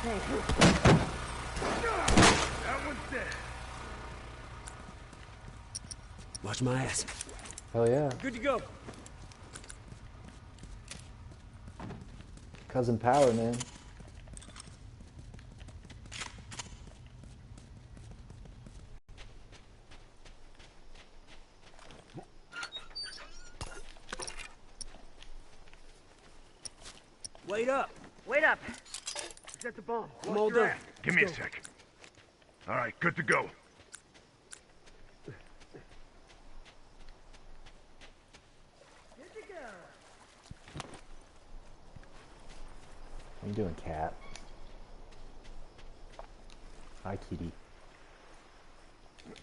That one's dead. Watch my ass. Hell yeah. Good to go. Cousin Power, man. Wait up. Wait up. Set the bomb. I'm all done. Give me a sec. All right, good to go. How you doing, cat? Hi, kitty.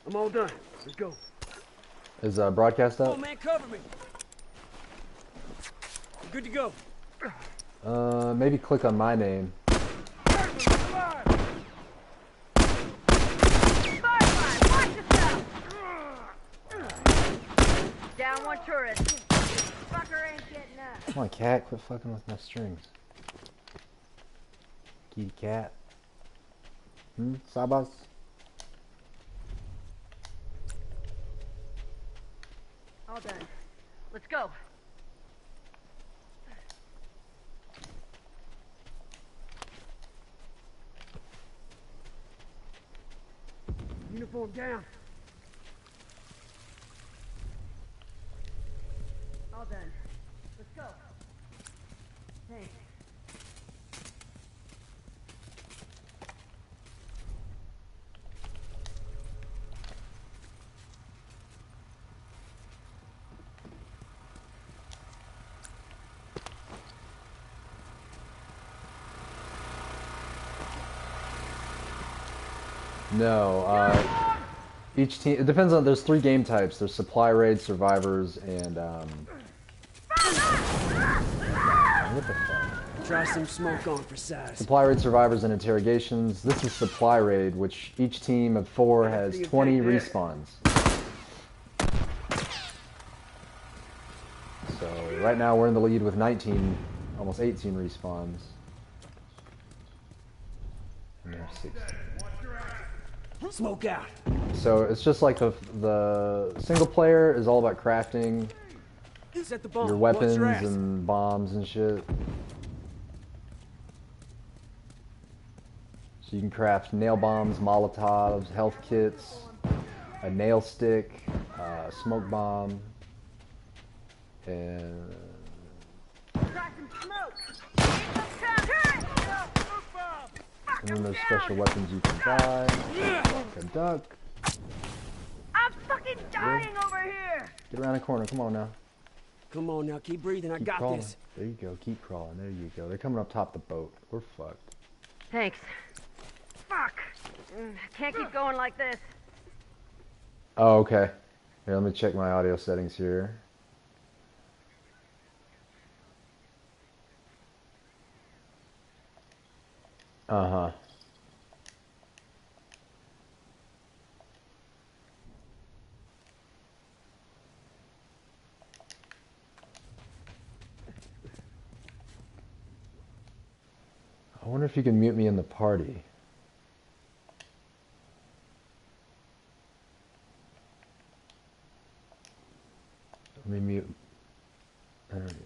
I'm all done. Let's go. Is broadcast Oh up? man, cover me. Good to go. Maybe click on my name. Firefly, watch yourself! Down one tourist. Fucker ain't getting up. Come on, cat. Quit fucking with my strings. Kitty cat. Sabas? All done. Let's go. Uniform down. All done. Let's go. Thanks. No, each team, it depends on, there's 3 game types. There's supply raid, survivors, and, what the fuck? Try some smoke on for size. Supply raid, survivors, and interrogations. This is supply raid, which each team of 4 has 20 respawns. So, right now we're in the lead with 19, almost 18 respawns. And there's 16. Smoke out. So it's just like the single player is all about crafting Set the bomb. your Watch weapons your ass. and bombs and shit. So you can craft nail bombs, molotovs, health kits, a nail stick, a smoke bomb, and Try some smoke. then there's special weapons you can buy, like a duck. I'm fucking dying over here. Get around the corner, come on now. Come on now, keep breathing. I Keep got crawling. this. There you go, keep crawling, there you go. They're coming up top the boat. We're fucked. Thanks. Fuck. I can't keep going like this. Oh, okay. Here, let me check my audio settings here. Uh-huh. I wonder if you can mute me in the party. Let me mute. I don't even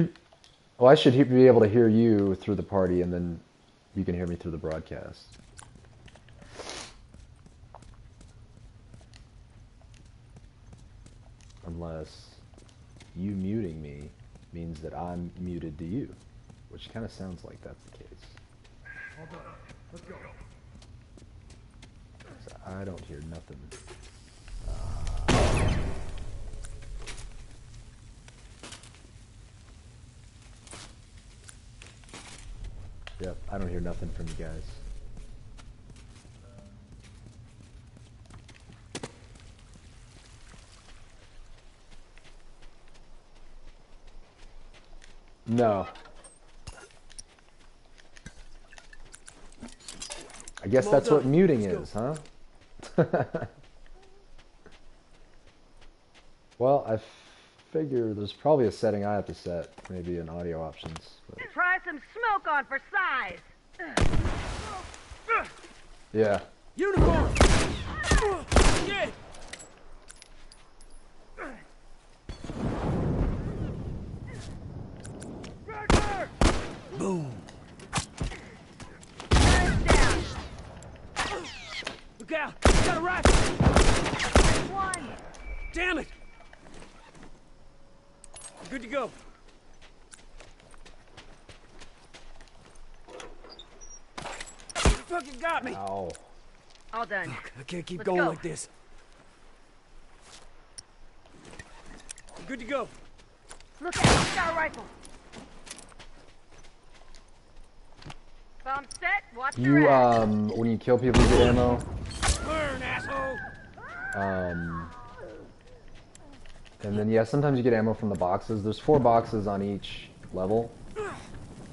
know. Well, I should be able to hear you through the party, and then you can hear me through the broadcast. Unless you muting me means that I'm muted to you, which kind of sounds like that's the case. Hold on. Let's go. So I don't hear nothing. Yep, I don't hear nothing from you guys. No. I guess that's what muting is, huh? Well, I figure there's probably a setting I have to set, maybe in audio options. But Try some smoke on for size. Yeah. Uniform! Yeah! Boom! Turret down. Look out! Got a rifle! One. Damn it! Good to go. You fucking got me! Ow. All done. I can't keep Let's going go. like this. Good to go. Look out, got a rifle. Bomb set, watch your You, ass. when you kill people, you get ammo. Burn, asshole! And then, yeah, sometimes you get ammo from the boxes. There's 4 boxes on each level.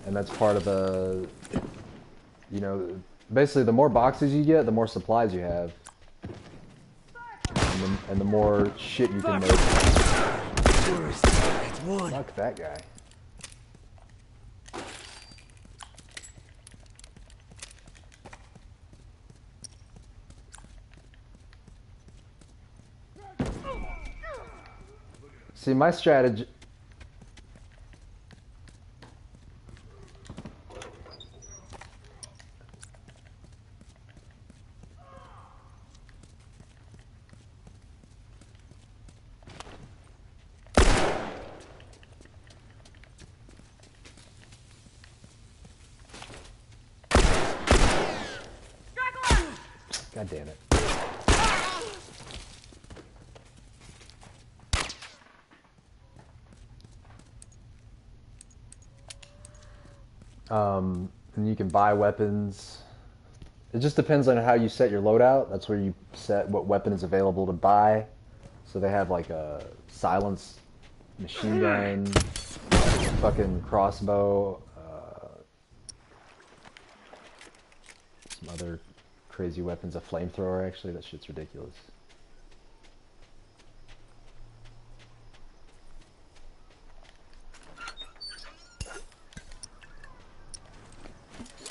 And that's part of the, you know, basically the more boxes you get, the more supplies you have. And the more shit you can make. That's one. Fuck that guy. See, my strategy... God damn it. And you can buy weapons. It just depends on how you set your loadout. That's where you set what weapon is available to buy. So they have like a silenced machine gun, fucking crossbow, some other crazy weapons, a flamethrower actually. That shit's ridiculous.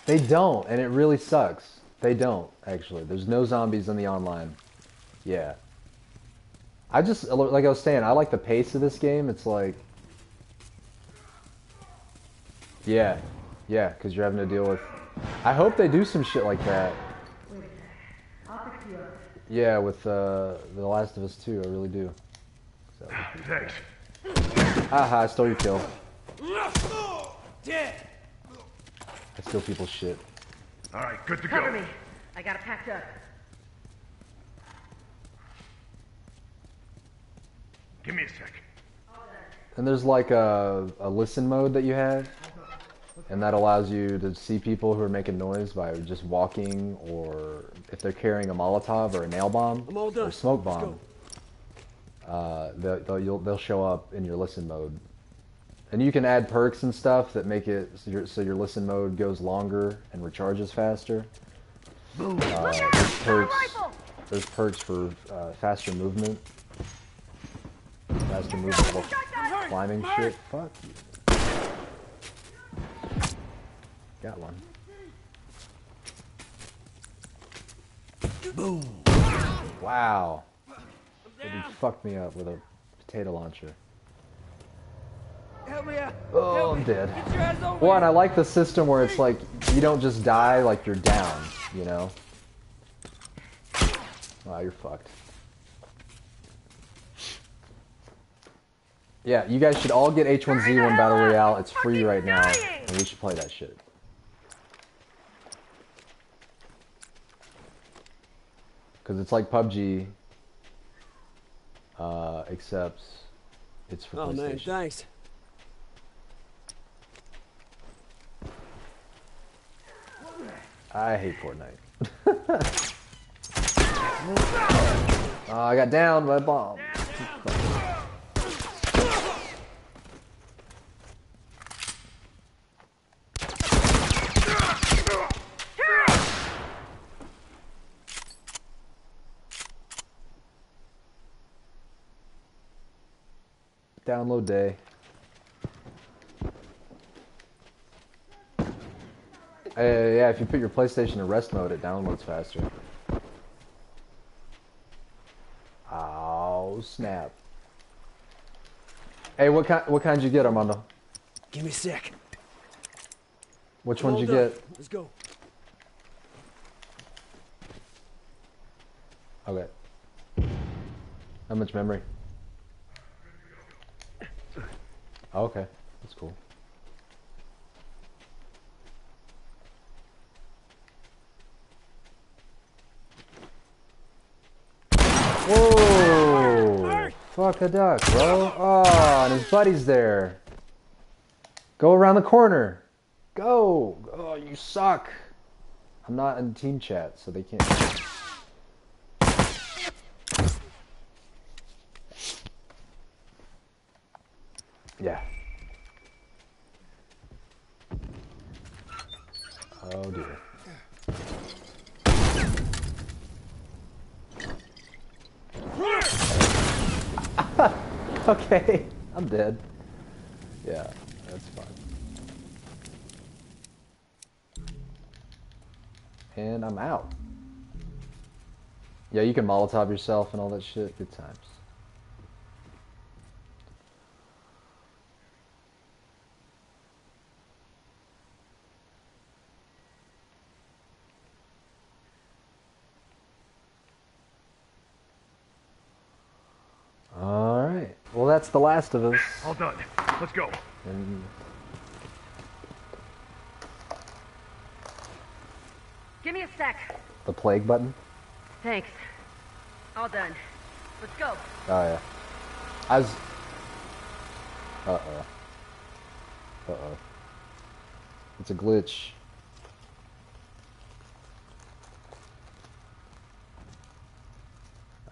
They don't, and it really sucks. They don't, actually. There's no zombies in the online. Yeah. I just, like I was saying, I like the pace of this game. It's like... Yeah. Yeah, because you're having to deal with... I hope they do some shit like that. Yeah, with The Last of Us 2, I really do. So, Thanks. haha, I stole your kill. Dead! I steal people's shit. All right, good to Cover go. me. I got it packed up. Give me a sec. And there's like a listen mode that you have, and that allows you to see people who are making noise by just walking, or if they're carrying a Molotov or a nail bomb I'm all done. or a smoke Let's bomb. They'll show up in your listen mode, and you can add perks and stuff that make it so your listen mode goes longer and recharges faster. There's perks for faster movement. Faster movement while climbing shit. Fuck you. Got one. Boom! Wow. He fucked me up with a potato launcher. Help me out! Oh, Help I'm me. dead. Get your ass over Well, and here. I like the system where it's like, you don't just die, like you're down, you know? Wow, you're fucked. Yeah, you guys should all get H1Z1 Battle Royale. It's free right now, and we should play that shit. Because it's like PUBG, except it's for Oh PlayStation. man, thanks. I hate Fortnite. I got downed by a bomb. Download day. Yeah, if you put your PlayStation in rest mode, it downloads faster. Oh snap! Hey, what kind did you get, Armando? Give me a sec. Which I'm one did all you done. get? Let's go. Okay. How much memory? Oh, okay, that's cool. Whoa! Fuck a duck, bro. Oh, and his buddy's there. Go around the corner. Go! Oh, you suck. I'm not in team chat, so they can't. Yeah. Oh dear. Okay, I'm dead. Yeah, that's fine. And I'm out. Yeah, you can Molotov yourself and all that shit. Good times. Alright. Well, that's The Last of Us. All done. Let's go. And Give me a sec. the plague button. Thanks. All done. Let's go. Oh, yeah. I was... Uh-oh. Uh-oh. It's a glitch.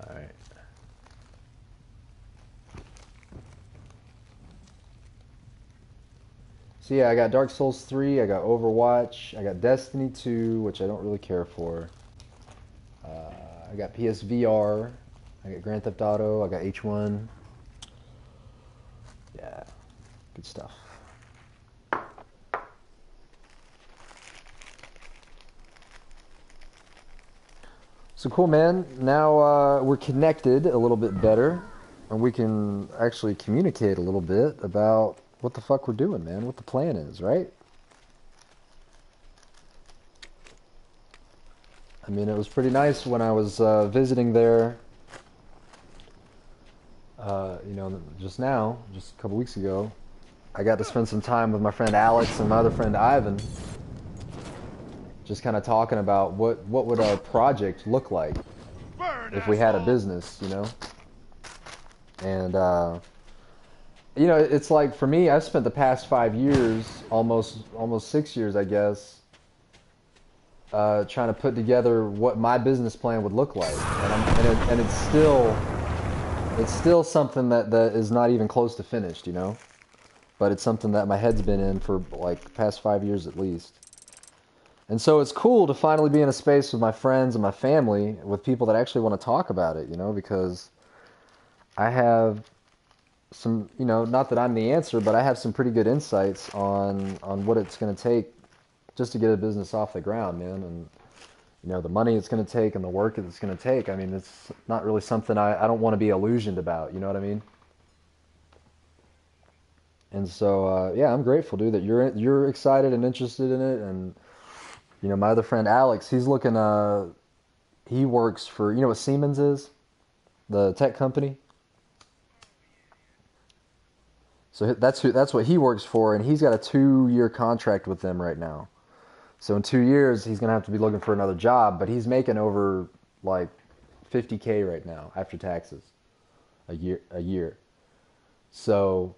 Alright. So yeah, I got Dark Souls 3, I got Overwatch, I got Destiny 2, which I don't really care for. I got PSVR, I got Grand Theft Auto, I got H1. Yeah, good stuff. So cool, man. Now we're connected a little bit better, and we can actually communicate a little bit about what the fuck we're doing, man. What the plan is, right? I mean, it was pretty nice when I was visiting there, you know, just a couple weeks ago. I got to spend some time with my friend Alex and my other friend Ivan, just kind of talking about what would our project look like if we had a business, you know? And, you know, it's like, for me, I've spent the past 5 years, almost 6 years, I guess, trying to put together what my business plan would look like. And it's still something that is not even close to finished, you know? But it's something that my head's been in for, like, the past 5 years at least. And so it's cool to finally be in a space with my friends and my family, with people that actually want to talk about it, you know, because I have some, you know, not that I'm the answer, but I have some pretty good insights on what it's going to take just to get a business off the ground, man. And, you know, the money it's going to take and the work it's going to take. I mean, it's not really something I don't want to be illusioned about, you know what I mean? And so, yeah, I'm grateful, dude, that you're excited and interested in it. And, you know, my other friend Alex, he's looking, he works for, you know what Siemens is? The tech company? So that's what he works for, and he's got a 2-year contract with them right now. So in 2 years, he's gonna have to be looking for another job, but he's making over like $50K right now after taxes a year. So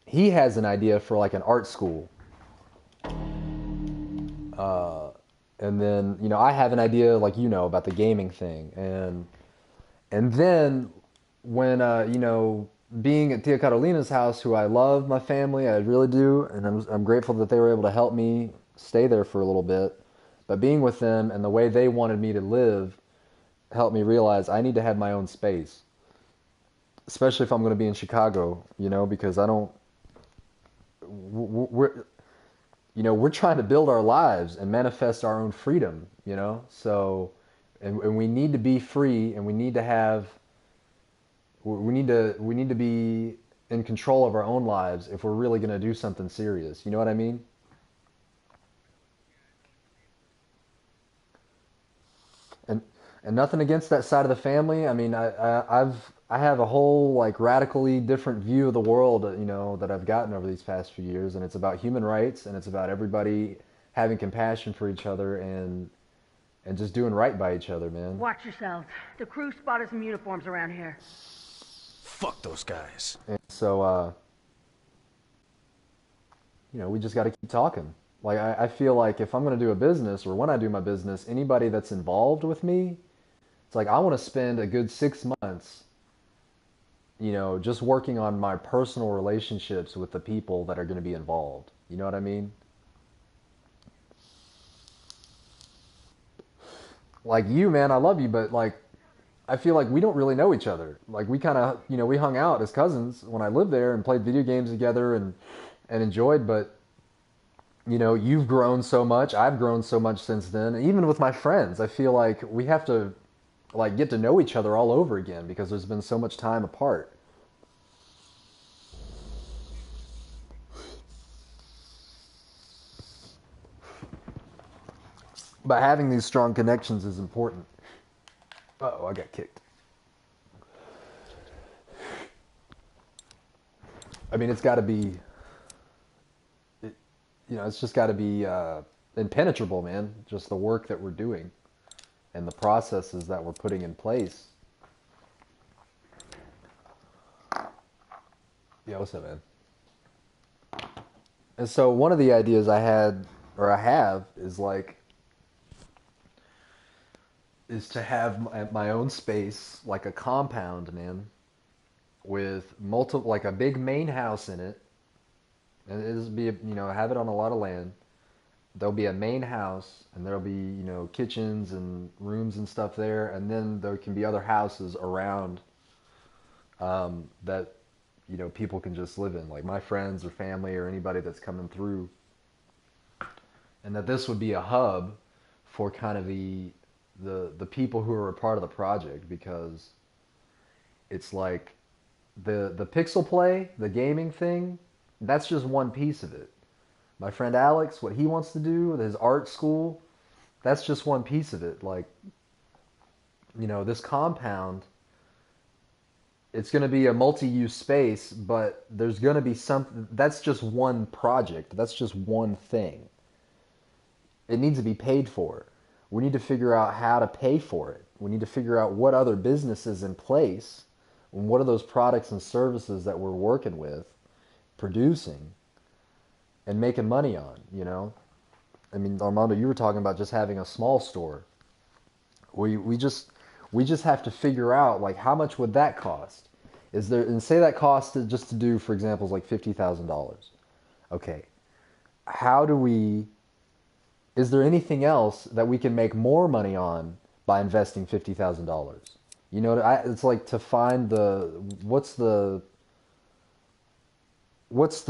he has an idea for like an art school. And then, you know, I have an idea, like, you know, about the gaming thing. And then when, you know, being at Tia Carolina's house, who I love, my family, I really do, and I'm grateful that they were able to help me stay there for a little bit. But being with them and the way they wanted me to live helped me realize I need to have my own space. Especially if I'm going to be in Chicago, you know, because I don't... you know, we're trying to build our lives and manifest our own freedom, you know? So, and we need to be free, and we need to have, we need to be in control of our own lives if we're really going to do something serious. You know what I mean? And nothing against that side of the family. I mean, I have a whole like radically different view of the world, you know, that I've gotten over these past few years, and it's about human rights, and it's about everybody having compassion for each other and just doing right by each other, man. Watch yourselves. The crew spotted some uniforms around here. Fuck those guys. And so, you know, we just got to keep talking. Like, I feel like if I'm going to do a business, or when I do my business, anybody that's involved with me, it's like I want to spend a good 6 months, you know, just working on my personal relationships with the people that are going to be involved. You know what I mean? Like you, man, I love you, but like, I feel like we don't really know each other. Like we kind of, you know, we hung out as cousins when I lived there and played video games together and enjoyed, but you know, you've grown so much. I've grown so much since then. Even with my friends, I feel like we have to like get to know each other all over again because there's been so much time apart. But having these strong connections is important. Uh-oh, I got kicked. I mean, it's got to be, you know, it's just got to be impenetrable, man. Just the work that we're doing and the processes that we're putting in place. Yeah, what's up, man? And so one of the ideas I had, or I have, is like, is to have my own space, like a compound, man, with multiple, like a big main house in it. And it'll be, you know, have it on a lot of land. There'll be a main house, and there'll be, you know, kitchens and rooms and stuff there, and then there can be other houses around that, you know, people can just live in, like my friends or family or anybody that's coming through. And that this would be a hub for kind of the people who are a part of the project, because it's like the pixel play, the gaming thing, that's just one piece of it. My friend Alex, what he wants to do with his art school, that's just one piece of it. Like, you know, this compound, it's going to be a multi-use space, but there's going to be something, that's just one project. That's just one thing. It needs to be paid for. We need to figure out how to pay for it. We need to figure out what other businesses in place, and what are those products and services that we're working with, producing, and making money on, you know? I mean, Armando, you were talking about just having a small store. We just have to figure out, like, how much would that cost? Is there, and say that cost just to do, for example, is like $50,000. Okay. How do we, is there anything else that we can make more money on by investing $50,000? You know, it's like to find what's the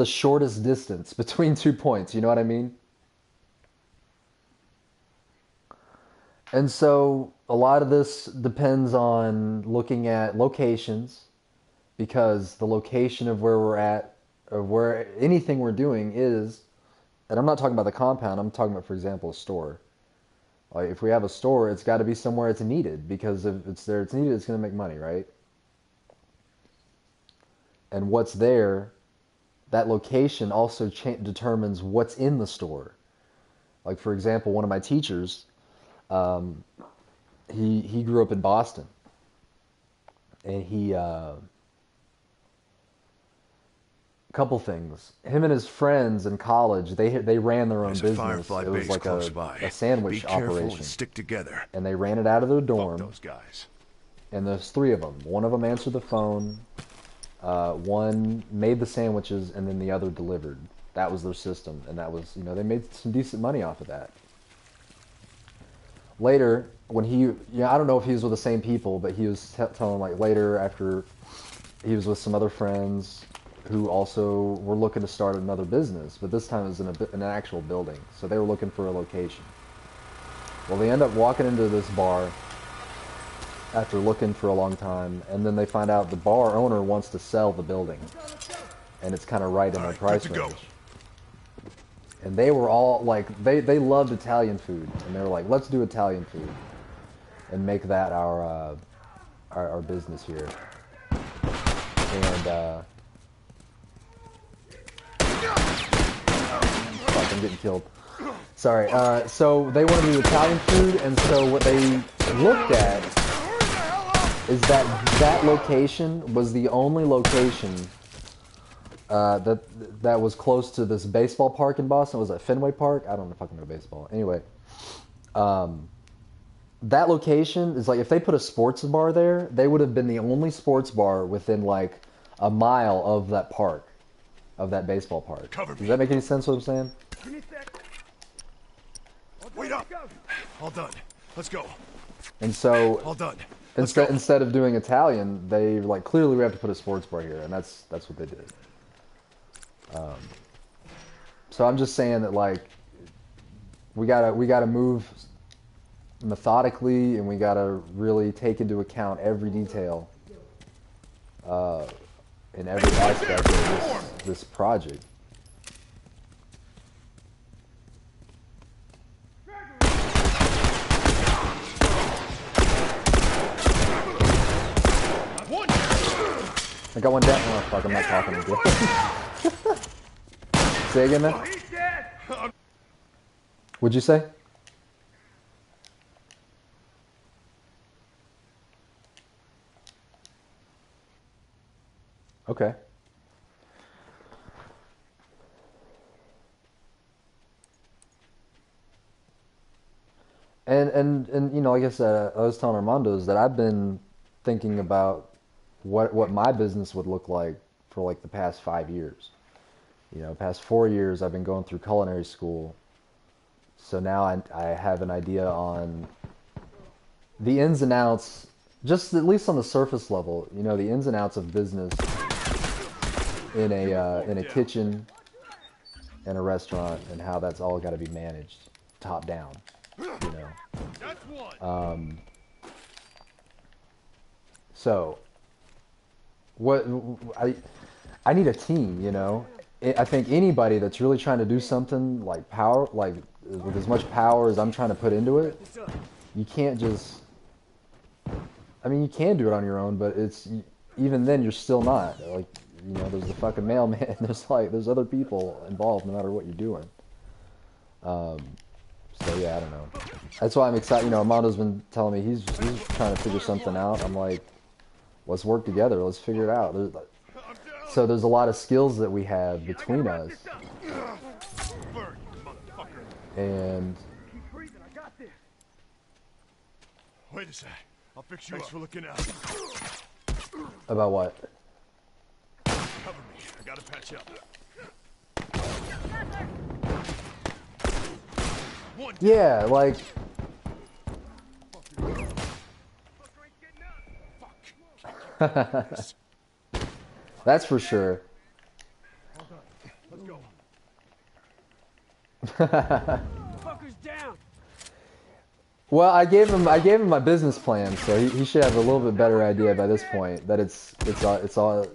shortest distance between 2 points, you know what I mean? And so a lot of this depends on looking at locations, because the location of where we're at, or where anything we're doing is, and I'm not talking about the compound, I'm talking about, for example, a store. Like, if we have a store, it's got to be somewhere it's needed, because if it's there, it's needed, it's going to make money, right? And what's there, that location also determines what's in the store. Like, for example, one of my teachers, he grew up in Boston, and he couple things. Him and his friends in college, they ran their own business. Firefly it was base like close by. a sandwich Be careful operation. and stick together. And they ran it out of their Fuck dorm. those guys. And there's 3 of them. One of them answered the phone. One made the sandwiches, and then the other delivered. That was their system, and that was, you know, they made some decent money off of that. Later, when I don't know if he was with the same people, but he was telling, like, later, after he was with some other friends, who also were looking to start another business, but this time it was in an actual building. So they were looking for a location. Well, they end up walking into this bar after looking for a long time, and then they find out the bar owner wants to sell the building, and it's kind of right in their price range. And they were all like, they loved Italian food, and they were like, let's do Italian food and make that our business here. And fuck, I'm getting killed. Sorry. So they wanted to do Italian food, and so what they looked at is that location was the only location that was close to this baseball park in Boston. Was it Fenway Park? I don't know if I can know baseball. Anyway, that location is like, if they put a sports bar there, they would have been the only sports bar within like a mile of that park, of that baseball park. Does that make any sense what I'm saying? Wait up! All done. Let's go. And so All done. Instead of doing Italian, they were like, clearly we have to put a sports bar here, and that's what they did. So I'm just saying that, like, we gotta move methodically, and we gotta really take into account every detail in every aspect of this project. I got one down. Oh fuck, I'm not talking again. Say again, man? What'd you say? Okay. And you know, like I said, I was telling Armando is that I've been thinking about what my business would look like for like the past 5 years. You know, past 4 years I've been going through culinary school. So now I have an idea on the ins and outs, just at least on the surface level, you know, the ins and outs of business in a kitchen and a restaurant, and how that's all got to be managed top down, you know. So what I need a team, you know. I think anybody that's really trying to do something like with as much power as I'm trying to put into it, you can't just, I mean, you can do it on your own, but even then you're still not, like, you know, there's the fucking mailman, there's other people involved no matter what you're doing. So yeah, I don't know. That's why I'm excited. You know, Armando's been telling me he's trying to figure something out. I'm like, let's work together. Let's figure it out. So there's a lot of skills that we have between us. And Wait a sec. I'll fix you up. Thanks for looking out. About what? Cover me. I gotta patch up. Yeah, like. That's for sure. Let's go. Fucker's down. Well, I gave him my business plan, so he should have a little bit better idea by this point that it's all.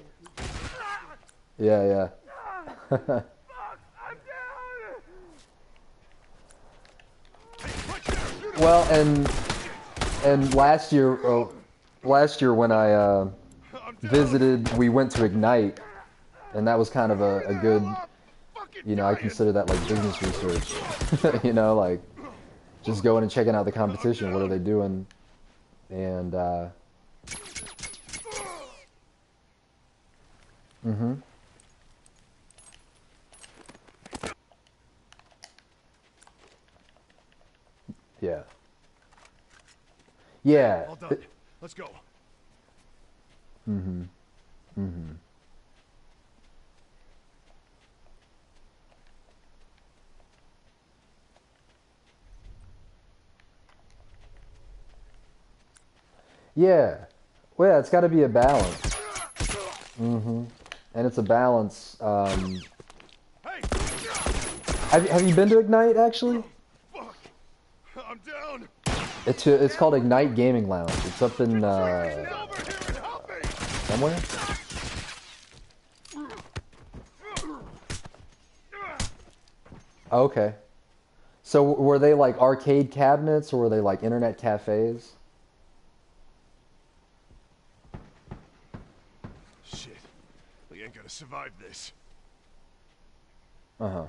Yeah. Well, and last year when I visited, we went to Ignite, and that was kind of a good, you know, I consider that like business research, you know, like just going and checking out the competition, what are they doing, and yeah. All done. Let's go. Yeah. Well, yeah, it's got to be a balance. and it's a balance. Hey! Have you been to Ignite actually? Fuck! I'm down! It's called Ignite Gaming Lounge. It's up in Get over here and help me! somewhere. Okay. So were they like arcade cabinets or were they like internet cafes? Shit. We ain't gonna survive this. Uh-huh.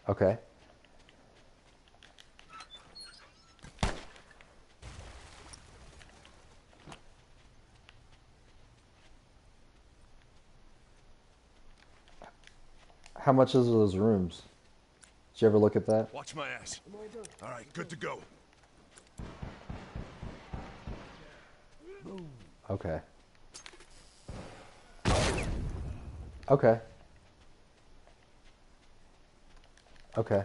Okay. How much is those rooms? Did you ever look at that? Watch my ass. Alright, good to go. Okay. Okay. Okay.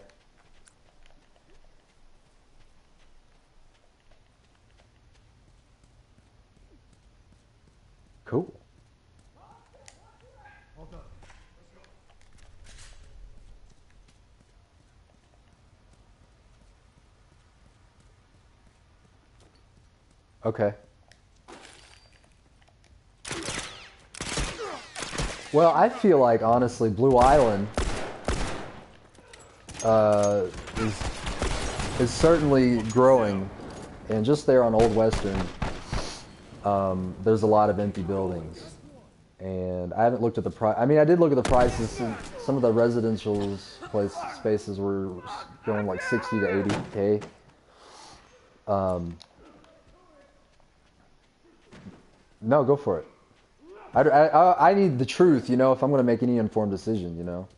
Cool. Okay. Well, I feel like honestly, Blue Island is certainly growing, and just there on Old Western, there's a lot of empty buildings, and I haven't looked at the price. I mean, I did look at the prices. Some of the residential spaces were going like 60 to 80K. No, go for it. I need the truth, you know, if I'm going to make any informed decision, you know.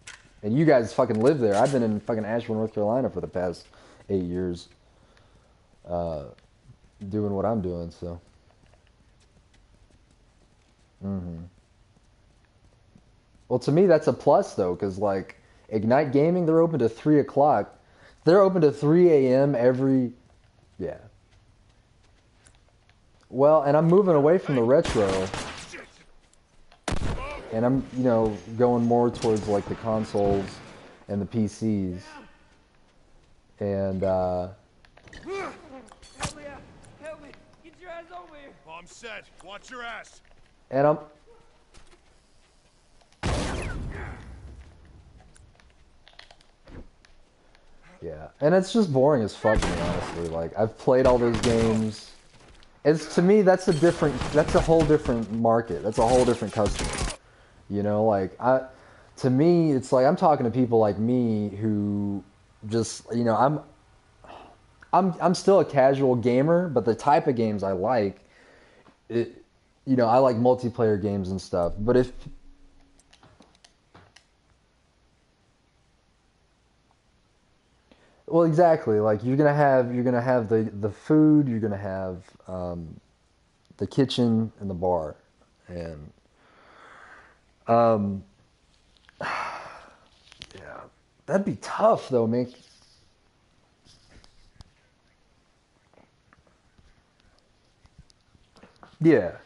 And you guys fucking live there. I've been in fucking Asheville, North Carolina for the past 8 years doing what I'm doing, so. Well, to me, that's a plus, though, because, like, Ignite Gaming, they're open to 3 o'clock. They're open to 3 a.m. every... Yeah. Well, and I'm moving away from the retro. And I'm, you know, going more towards, like, the consoles and the PCs. And, Help me out. Help me. Get your ass over here. Bomb set. Watch your ass. and I'm... Yeah, and it's just boring as fuck to me, honestly. Like, I've played all those games. It's, to me, that's a whole different market. That's a whole different customer. You know, like, to me, it's like, I'm talking to people like me who just, you know, I'm still a casual gamer, but the type of games I like, you know, I like multiplayer games and stuff. But if... Well, exactly. Like, you're gonna have the food, you're gonna have the kitchen and the bar, and yeah, that'd be tough though, man. Yeah.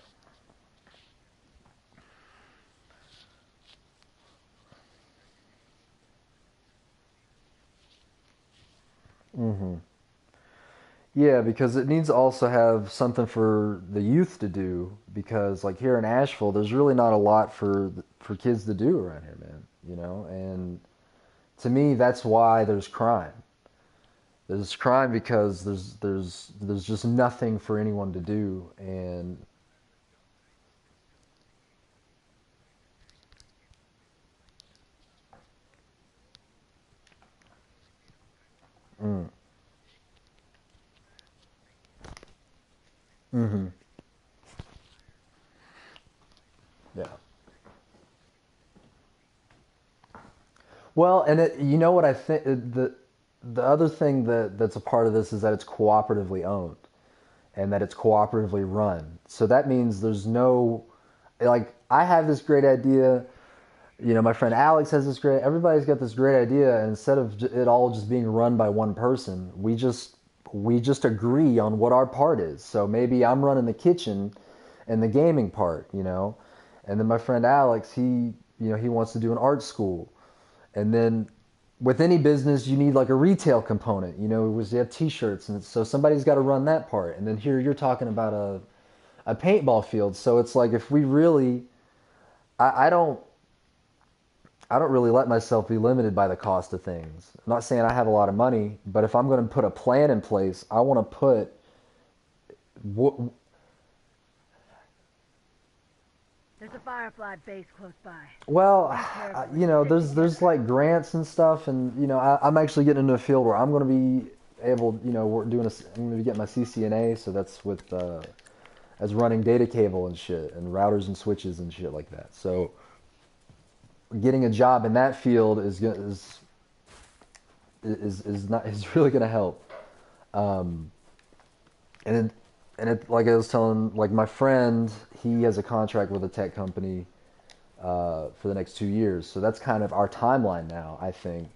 Yeah, because it needs to also have something for the youth to do. Because like here in Asheville, there's really not a lot for kids to do around here, man. You know, and to me, that's why there's crime. There's crime because there's just nothing for anyone to do, and yeah. Well, and you know what I think the other thing that's a part of this is that it's cooperatively owned and that it's cooperatively run. So that means there's no, like, I have this great idea, you know, my friend Alex has this great, everybody's got this great idea, and instead of it all just being run by one person, we just agree on what our part is. So maybe I'm running the kitchen and the gaming part, you know. And then my friend Alex, he wants to do an art school. And then with any business, you need like a retail component, you know, you have t-shirts, and so somebody's got to run that part. And then here you're talking about a paintball field. So it's like, if we really, I don't really let myself be limited by the cost of things. I'm not saying I have a lot of money, but if I'm going to put a plan in place, I want to put what. There's a Firefly base close by. Well, you know, there's like grants and stuff, and you know, I'm actually getting into a field where I'm going to be able, you know, I'm going to be getting my CCNA, so that's with as running data cable and shit, and routers and switches and shit like that. So getting a job in that field is really going to help. And it, like I was telling, like my friend, he has a contract with a tech company for the next 2 years. So that's kind of our timeline now, I think,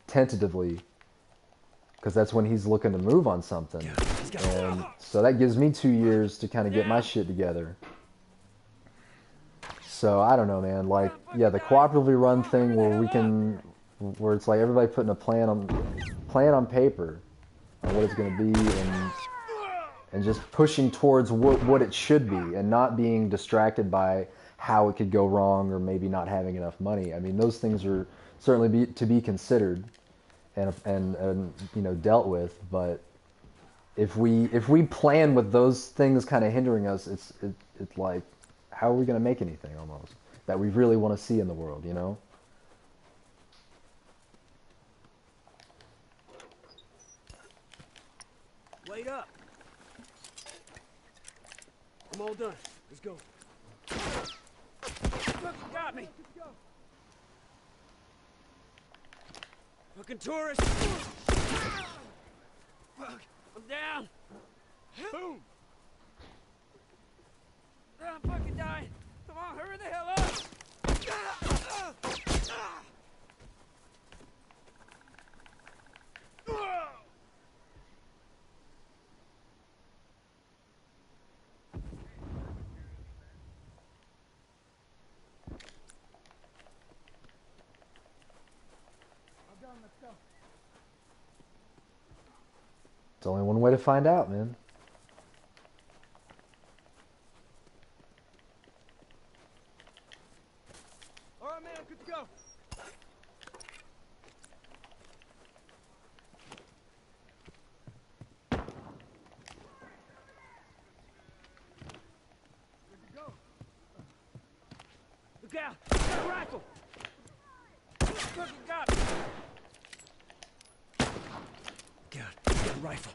tentatively, because that's when he's looking to move on something. And so that gives me 2 years to kind of get my shit together. So I don't know, man. Like, yeah, the cooperatively run thing where it's like everybody putting a plan on paper on what it's going to be, and just pushing towards what it should be, and not being distracted by how it could go wrong, or maybe not having enough money. I mean, those things are certainly to be considered and you know, dealt with. But if we plan with those things kind of hindering us, it's like, how are we going to make anything almost that we really want to see in the world, you know? Wait up. I'm all done. Let's go. Look, you got me. Fucking tourist. Fuck, I'm down. Boom. I'm fucking dying. Come on, hurry the hell up. It's only one way to find out, man. All right, man, I'm good to go. Look out! Got a rifle! Fucking got me! God, got a rifle.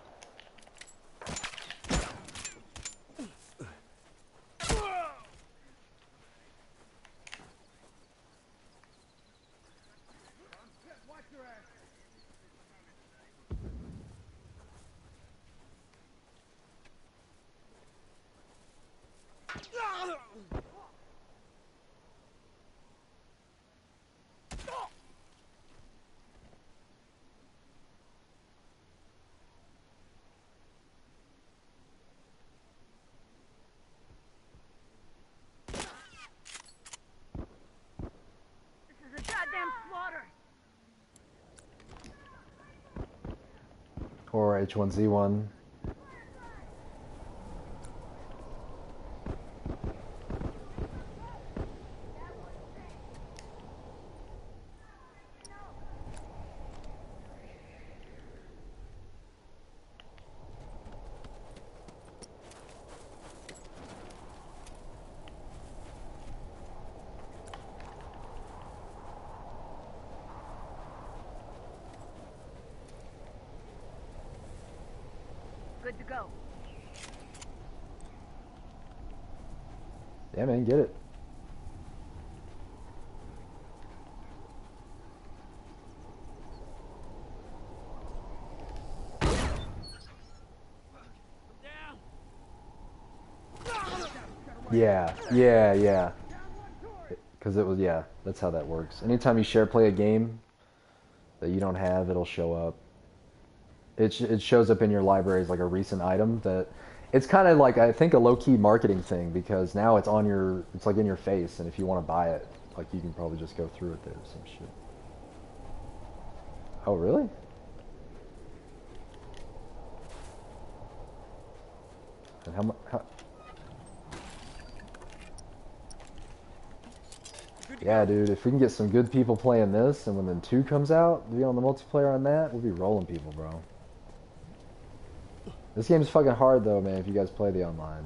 Watch your ass! This is a goddamn slaughter. Or H1Z1. Good to go. Yeah, man, get it. Yeah. Because it was, yeah, that's how that works. Anytime you play a game that you don't have, it'll show up. It shows up in your library as like a recent item that It's kind of like, I think, a low-key marketing thing, because now it's on your, it's like in your face, and if you want to buy it, like, you can probably just go through it there or some shit. Oh, really? And how much? Yeah, dude, if we can get some good people playing this, and when then 2 comes out, be on the multiplayer on that, we'll be rolling people, bro. This game's fucking hard, though, man, if you guys play the online.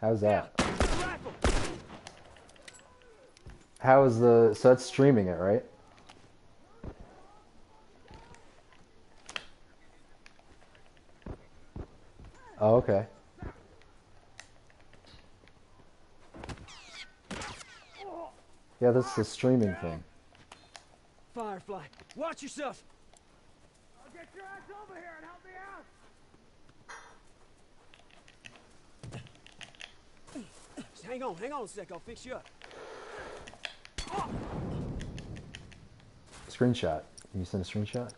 How's that? How is the... So that's streaming it, right? Oh, okay. Yeah, that's the streaming thing. Firefly, watch yourself. I'll get your ass over here and help me out. Just hang on a sec. I'll fix you up. Screenshot. Can you send a screenshot?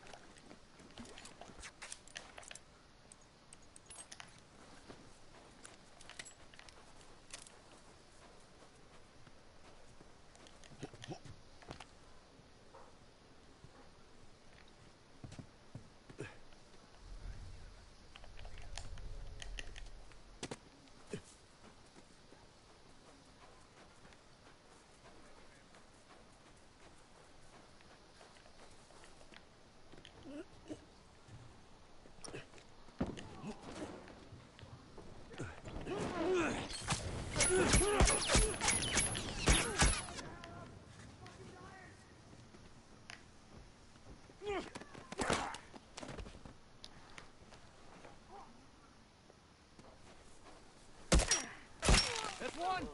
That's one.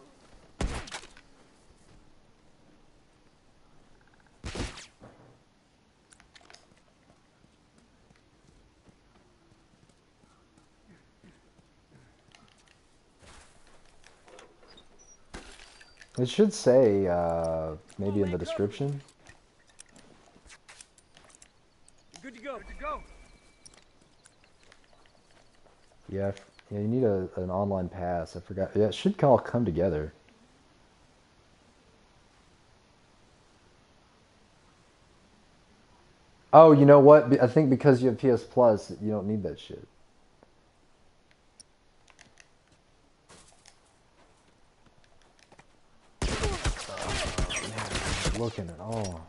It should say, maybe in the description. Good to go. Yeah, yeah, you need an online pass. I forgot. Yeah, it should all come together. Oh, you know what? I think because you have PS Plus, you don't need that shit. Oh, man, I'm looking at all.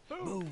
Boom.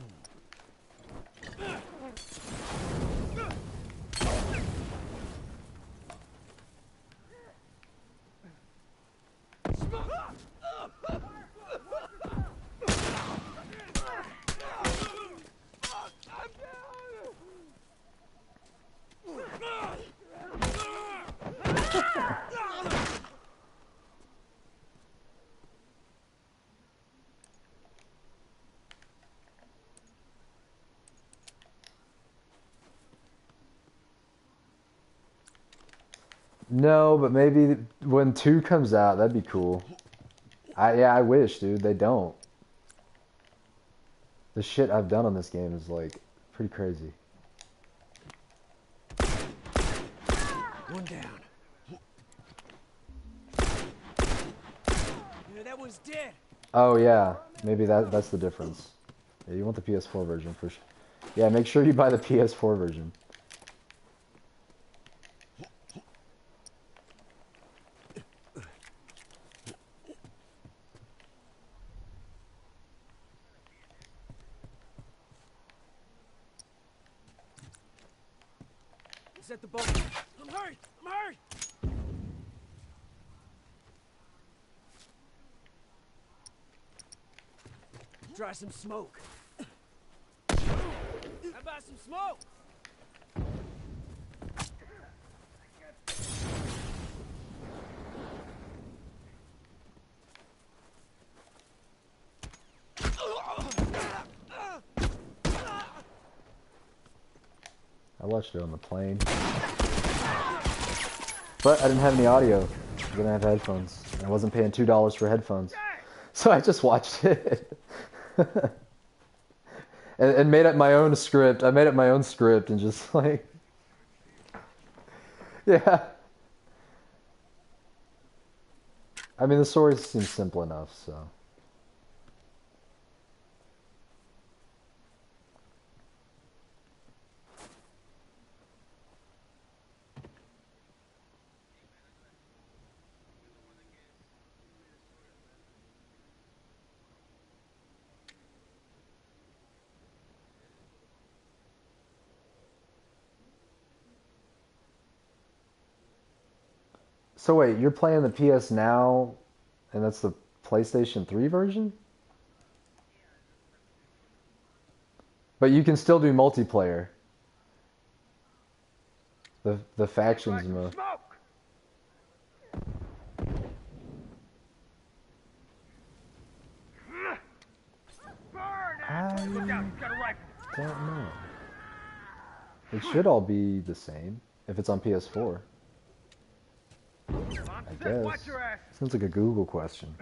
No, but maybe when 2 comes out, that'd be cool. Yeah, I wish, dude. They don't. The shit I've done on this game is, like, pretty crazy. One down. Yeah, that one's dead. Oh, yeah. Maybe that's the difference. Yeah, you want the PS4 version for sure. Yeah, make sure you buy the PS4 version. Set the boat. I'm hurt. Try some smoke. How about some smoke? I watched it on the plane. But I didn't have any audio. I didn't have headphones. I wasn't paying $2 for headphones. So I just watched it. and made up my own script. I made up my own script and just like... Yeah. I mean, the story seems simple enough, so... So wait, you're playing the PS Now, and that's the PlayStation 3 version? But you can still do multiplayer. The factions mode. Smoke! Burn, asshole! Look out, he's got a rifle. Don't know. It should all be the same if it's on PS4. I guess. Watch your ass. Sounds like a Google question.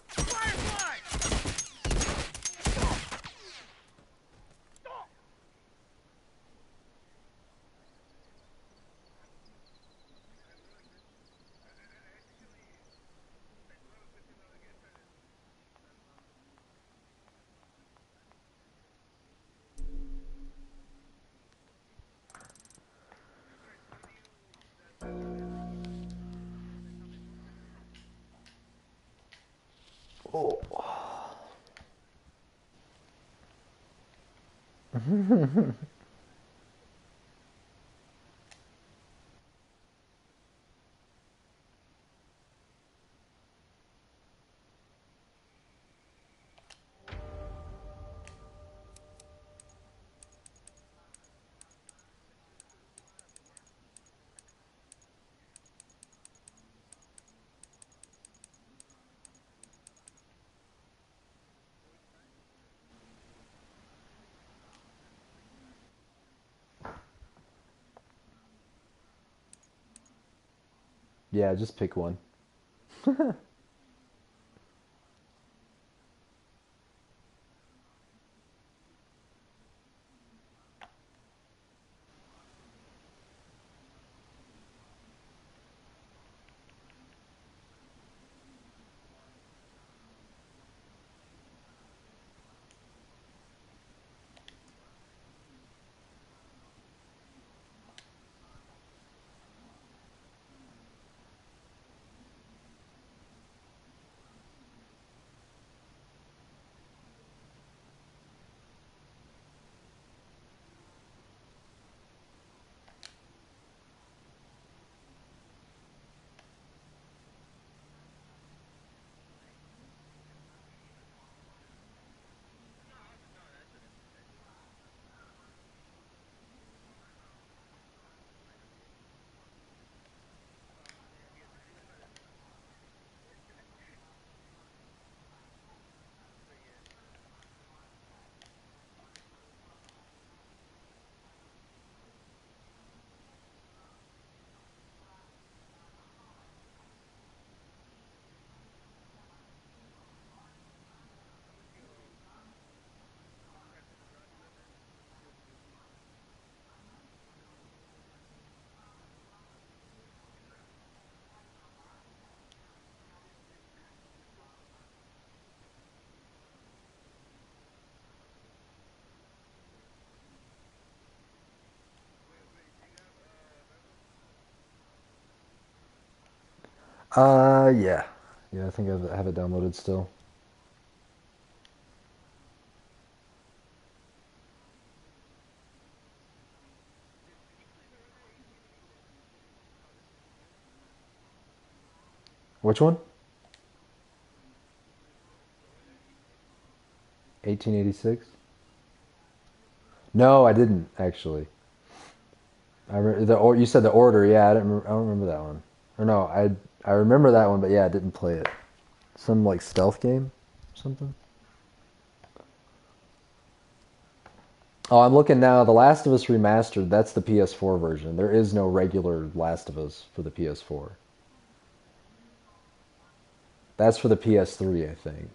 Firefly! Oh. Yeah, just pick one. Yeah. Yeah, I think I have it downloaded still. Which one? 1886? No, I didn't actually. You said the order, yeah. I don't remember that one. Or no, I remember that one, but yeah, I didn't play it. Some like stealth game, or something. Oh, I'm looking now. The Last of Us Remastered, that's the PS4 version. There is no regular Last of Us for the PS4. That's for the PS3, I think.